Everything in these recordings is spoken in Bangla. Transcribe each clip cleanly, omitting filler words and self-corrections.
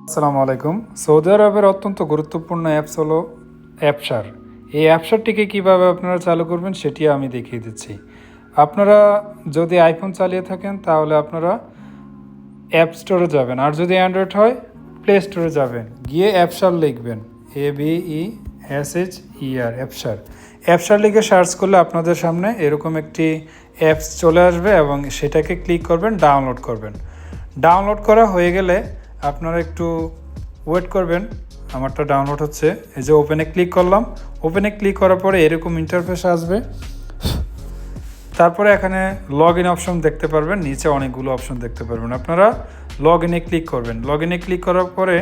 আসসালামু আলাইকুম। সৌদি আরবের অত্যন্ত গুরুত্বপূর্ণ অ্যাপস হলো অ্যাপসার। এই অ্যাপসারটিকে কীভাবে আপনারা চালু করবেন সেটি আমি দেখিয়ে দিচ্ছি। আপনারা যদি আইফোন চালিয়ে থাকেন তাহলে আপনারা অ্যাপ স্টোরে যাবেন, আর যদি অ্যান্ড্রয়েড হয় প্লে স্টোরে যাবেন, গিয়ে অ্যাপসার লিখবেন, ABESHER অ্যাপসার। অ্যাপসার লিখে সার্চ করলে আপনাদের সামনে এরকম একটি অ্যাপস চলে আসবে এবং সেটাকে ক্লিক করবেন, ডাউনলোড করবেন। ডাউনলোড করা হয়ে গেলে আপনারা একটু ওয়েট করবেন, আমারটা ডাউনলোড হচ্ছে। এই যে ওপেনে ক্লিক করলাম, ওপেনে ক্লিক করার পরে এরকম ইন্টারফেস আসবে। তারপরে এখানে লগ ইন অপশন দেখতে পারবেন, নিচে অনেকগুলো অপশন দেখতে পারবেন। আপনারা লগ ইনে ক্লিক করবেন। লগ ইনে ক্লিক করার পরে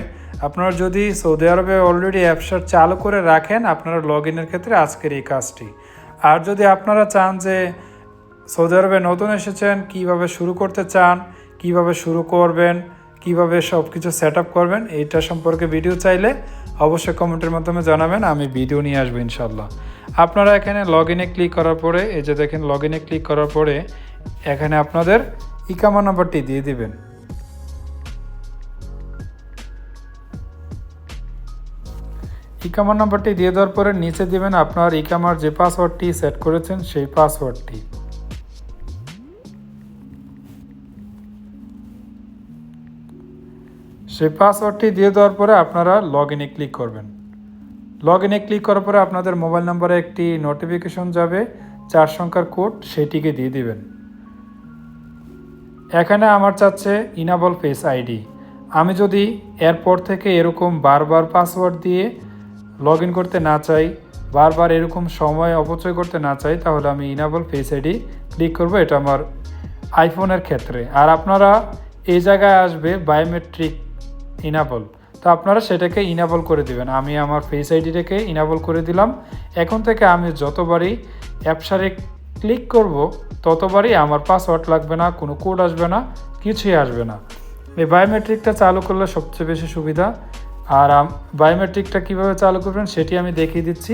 আপনারা যদি সৌদি আরবে অলরেডি অ্যাপসার চালু করে রাখেন, আপনারা লগ ইনের ক্ষেত্রে আজকের এই কাজটি। আর যদি আপনারা চান যে সৌদি আরবে নতুন এসেছেন, কিভাবে শুরু করতে চান, কিভাবে শুরু করবেন, কিভাবে সব কিছু সেট আপ করবেন, এইটা সম্পর্কে ভিডিও চাইলে অবশ্যই কমেন্টের মাধ্যমে জানাবেন, আমি ভিডিও নিয়ে আসবো ইনশাল্লাহ। আপনারা এখানে লগ ইনে ক্লিক করার পরে এই যে দেখেন, লগ ইনে ক্লিক করার পরে এখানে আপনাদের ইকামা নাম্বারটি দিয়ে দিবেন। ইকামা নাম্বারটি দিয়ে দেওয়ার পরে নিচে দিবেন আপনার ইকামার যে পাসওয়ার্ডটি সেট করেছেন সেই পাসওয়ার্ডটি। সেই পাসওয়ার্ডটি দিয়ে দেওয়ার পরে আপনারা লগ ইনে ক্লিক করবেন। লগ ইনে ক্লিক করার পরে আপনাদের মোবাইল নম্বরে একটি নোটিফিকেশন যাবে 4 সংখ্যার কোড, সেটিকে দিয়ে দিবেন। এখানে আমার চাচ্ছে ইনাবল ফেস আইডি। আমি যদি এরপর থেকে এরকম বারবার পাসওয়ার্ড দিয়ে লগ ইন করতে না চাই, বারবার এরকম সময় অপচয় করতে না চাই, তাহলে আমি ইনাবল ফেস আইডি ক্লিক করব। এটা আমার আইফোনের ক্ষেত্রে। আর আপনারা এই জায়গায় আসবে বায়োমেট্রিক ইনাবল, তো আপনারা সেটাকে ইনাবল করে দিবেন। আমি আমার ফেস আইডিটাকে ইনাবল করে দিলাম। এখন থেকে আমি যতবারই অ্যাপসারে ক্লিক করব ততবারই আমার পাসওয়ার্ড লাগবে না, কোনো কোড আসবে না, কিছুই আসবে না। এই বায়োমেট্রিকটা চালু করলে সবচেয়ে বেশি সুবিধা। আর বায়োমেট্রিকটা কীভাবে চালু করবেন সেটি আমি দেখিয়ে দিচ্ছি।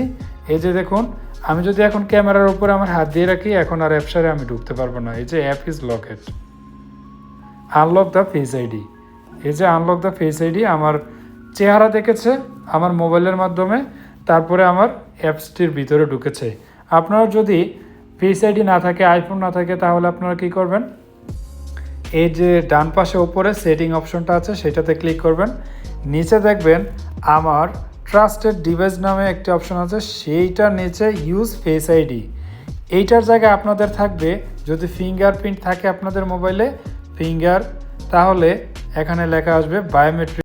এই যে দেখুন, আমি যদি এখন ক্যামেরার উপরে আমার হাত দিয়ে রাখি, এখন আর অ্যাপসারে আমি ঢুকতে পারবো না। এই যে app is লকেড, unlock the face ID. এই যে আনলক দ্য ফেস আইডি আমার চেহারা দেখেছে আমার মোবাইলের মাধ্যমে, তারপরে আমার অ্যাপসটির ভিতরে ঢুকেছে। আপনার যদি ফেস আইডি না থাকে, আইফোন না থাকে, তাহলে আপনারা কী করবেন, এই যে ডান পাশে ওপরে সেটিং অপশনটা আছে সেটাতে ক্লিক করবেন। নিচে দেখবেন আমার ট্রাস্টেড ডিভাইস নামে একটি অপশন আছে, সেইটার নিচে ইউজ ফেস আইডি। এইটার জায়গায় আপনাদের থাকবে, যদি ফিঙ্গারপ্রিন্ট থাকে আপনাদের মোবাইলে ফিঙ্গার, তাহলে এখানে লেখা আসবে বায়োমেট্রিক।